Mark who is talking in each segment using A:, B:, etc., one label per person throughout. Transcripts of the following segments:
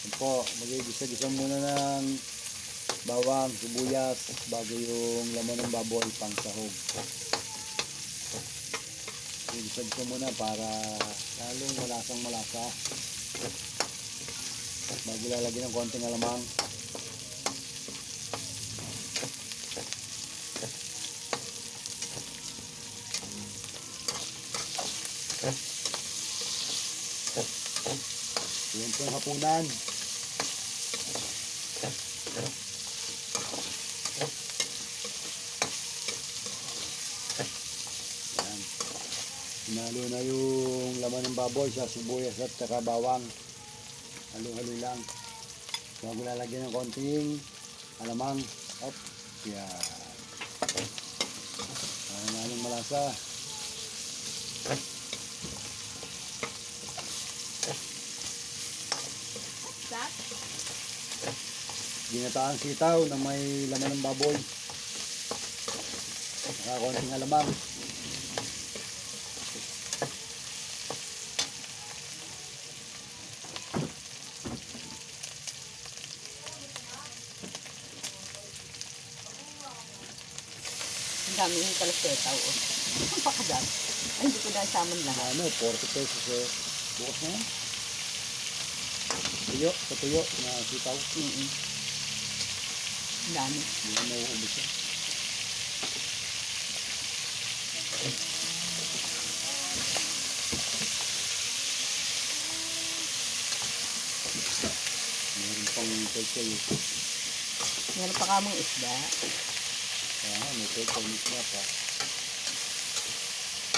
A: Yan po, magigisa-gisa muna ng bawang, sibuyas bago yung laman ng baboy pang sahog. Magigisa-gisa muna para lalong malasang malasa. Bago lalagyan ng konting alamang. Yan po yung hapunan. Yan. Hinalo na yung laman ng baboy sa sibuyas at saka bawang. Halo-halo lang. Bago lalagyan ng konting alamang. Op. Yan. Para lalong malasa. Ginataang sitaw na may laman ng baboy. Saka konting alamang.
B: Ang dami yung talasetaw. Ang pakadami. Ay, hindi ko dahil saman lahat.
A: Ano, 40 pesos eh. Bukas na yan. Tuyo, sa tuyo na sitaw.
B: Ang dami.
A: Hindi na nauubos yan. Meron pang pechay.
B: Meron pa kamang isda.
A: Kaya nga, may pechay isda pa.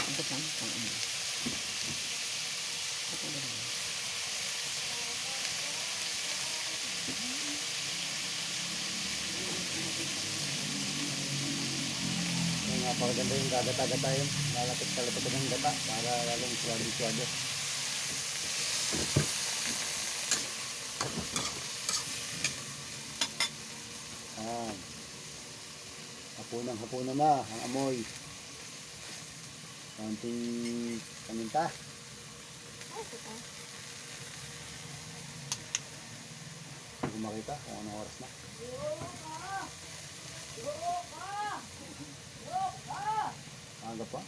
B: Ang batang pang ano. Ito na rin.
A: Napakaganda yung gagata-gata yun. Lalapit-talapit ng gata para lalong suwado-suwado. Hapunan na ang amoy. Konting paminta. Hindi ko makita kung anong oras na. Aga pa.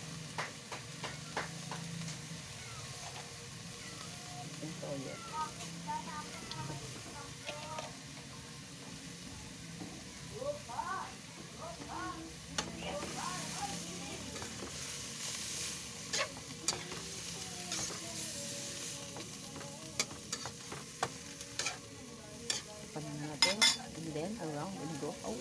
B: Ito yun. Panin natin. And then around and go out.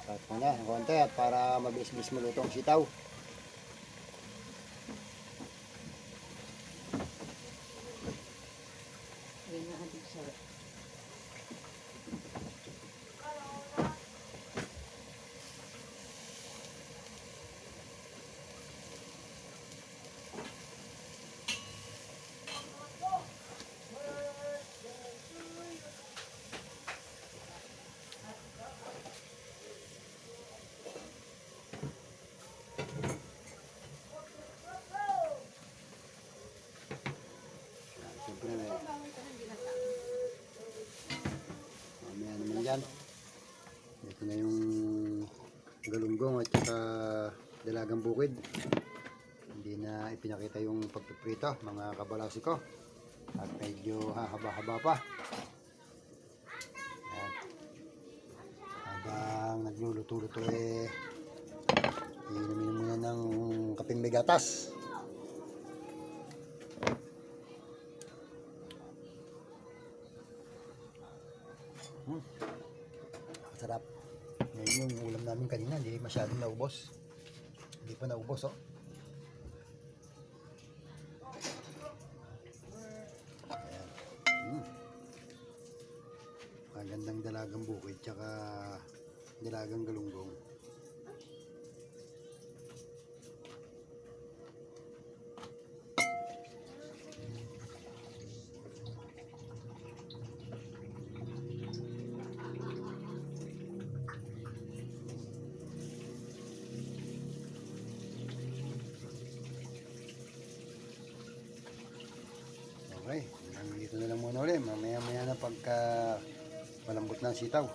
A: Cut mo na ng konti at para mabilis-bilis maluto ang sitaw.
B: Ayan na ating sarap.
A: Siyempre na mamaya naman dyan. Ito na yung galunggong at saka dalagang bukid. Hindi na ipinakita yung pagpiprito mga kabalasi ko. At medyo hahaba-haba pa. Ayan. Habang nagluluto-luto eh, inumin muna ng kaping may gatas. Sarap. Ngayon yung ulam namin kanina, hindi masyadong naubos. Hindi pa naubos, oh. Magandang dalagang bukid, tsaka dalagang galunggong. Okay, hanggang dito na lang muna ulit. Mamaya-maya na pagka malambot na ang sitaw.